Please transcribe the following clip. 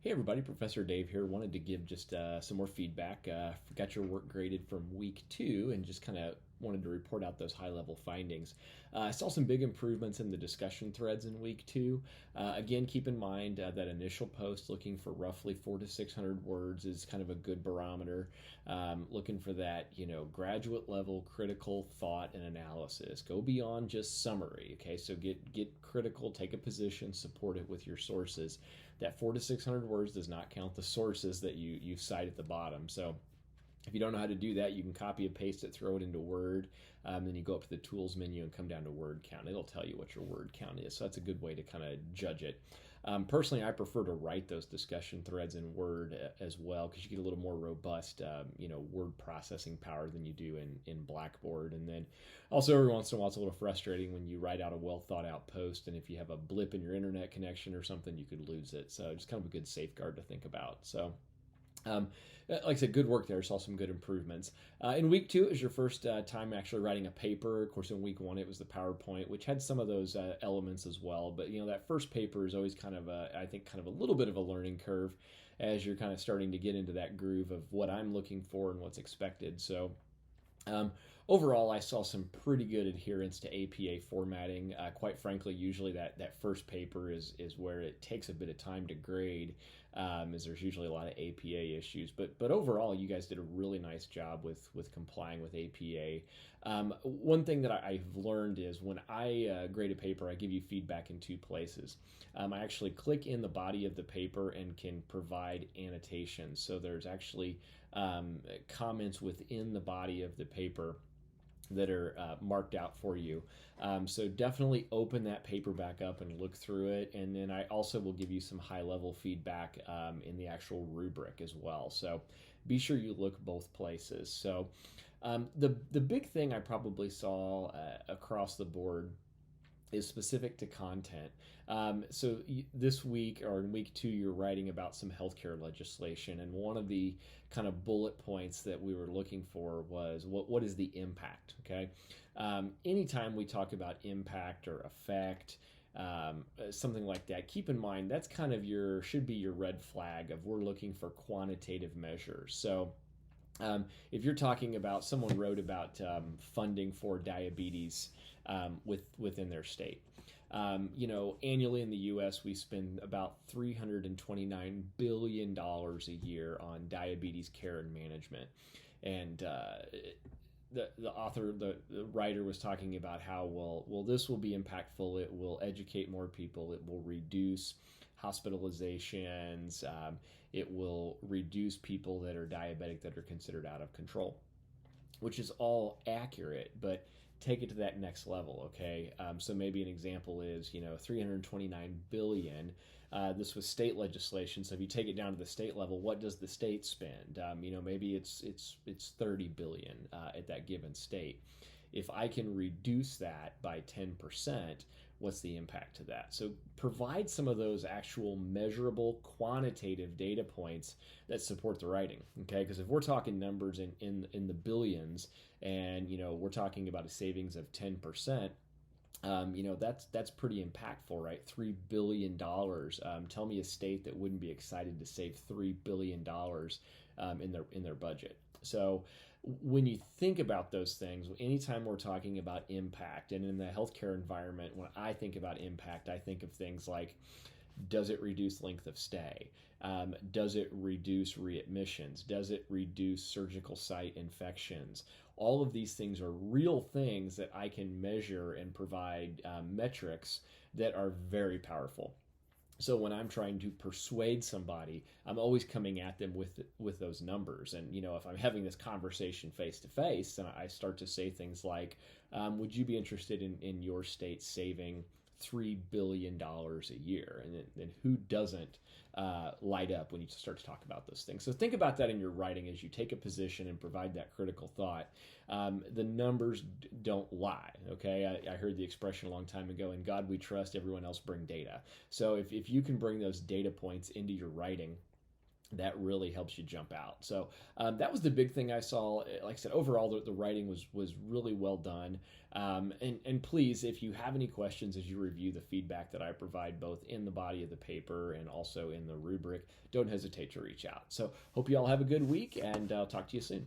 Hey everybody, Professor Dave here. Wanted to give just some more feedback. Got your work graded from week 2 and just kind of wanted to report out those high level findings. I saw some big improvements in the discussion threads in week 2. Again, keep in mind that initial post looking for roughly 400 to 600 words is kind of a good barometer. Looking for that, graduate level critical thought and analysis. Go beyond just summary. Okay, so get critical, take a position, support it with your sources. That 400 to 600 words does not count the sources that you cite at the bottom. So if you don't know how to do that, you can copy and paste it, throw it into Word, then you go up to the Tools menu and come down to Word Count. It'll tell you what your word count is, so that's a good way to kind of judge it. Personally, I prefer to write those discussion threads in Word as well because you get a little more robust, word processing power than you do in Blackboard. And then also every once in a while, it's a little frustrating when you write out a well thought out post, and if you have a blip in your internet connection or something, you could lose it. So just kind of a good safeguard to think about. So. Like I said, good work there. Saw some good improvements. In week 2, it was your first time actually writing a paper. Of course, in week 1, it was the PowerPoint, which had some of those elements as well. But that first paper is always kind of I think kind of a little bit of a learning curve as you're kind of starting to get into that groove of what I'm looking for and what's expected. So. Overall, I saw some pretty good adherence to APA formatting. Quite frankly, usually that first paper is where it takes a bit of time to grade, as there's usually a lot of APA issues. But overall, you guys did a really nice job with complying with APA. One thing that I've learned is when I grade a paper, I give you feedback in 2 places. I actually click in the body of the paper and can provide annotations. So there's actually comments within the body of the paper that are marked out for you. So definitely open that paper back up and look through it. And then I also will give you some high level feedback in the actual rubric as well. So be sure you look both places. So the big thing I probably saw across the board is specific to content. So this week or in week 2, you're writing about some healthcare legislation, and one of the kind of bullet points that we were looking for was what is the impact? Okay, anytime we talk about impact or effect, something like that, keep in mind that's kind of should be your red flag of we're looking for quantitative measures. So. If you're talking about someone wrote about funding for diabetes within their state. Annually in the U.S., we spend about $329 billion a year on diabetes care and management. And the writer was talking about how, well, this will be impactful. It will educate more people. It will reduce hospitalizations. It will reduce people that are diabetic that are considered out of control, which is all accurate, but take it to that next level. Okay, so maybe an example is 329 billion. This was state legislation, so if you take it down to the state level, what does the state spend? Maybe it's 30 billion at that given state. If I can reduce that by 10%, what's the impact to that? So provide some of those actual measurable quantitative data points that support the writing, okay? Because if we're talking numbers in the billions and, we're talking about a savings of 10%, that's pretty impactful, right? $3 billion. Tell me a state that wouldn't be excited to save $3 billion in their budget. So when you think about those things, anytime we're talking about impact, and in the healthcare environment, when I think about impact, I think of things like, does it reduce length of stay? Does it reduce readmissions? Does it reduce surgical site infections? All of these things are real things that I can measure and provide metrics that are very powerful. So when I'm trying to persuade somebody, I'm always coming at them with those numbers. And, if I'm having this conversation face to face, and I start to say things like, would you be interested in your state saving $3 billion a year? And then who doesn't light up when you start to talk about those things? So think about that in your writing as you take a position and provide that critical thought. The numbers don't lie, okay? I heard the expression a long time ago, in God we trust, everyone else bring data. So if you can bring those data points into your writing, that really helps you jump out. So that was the big thing I saw. Like I said, overall the writing was really well done. And please, if you have any questions as you review the feedback that I provide both in the body of the paper and also in the rubric, don't hesitate to reach out. So hope you all have a good week, and I'll talk to you soon.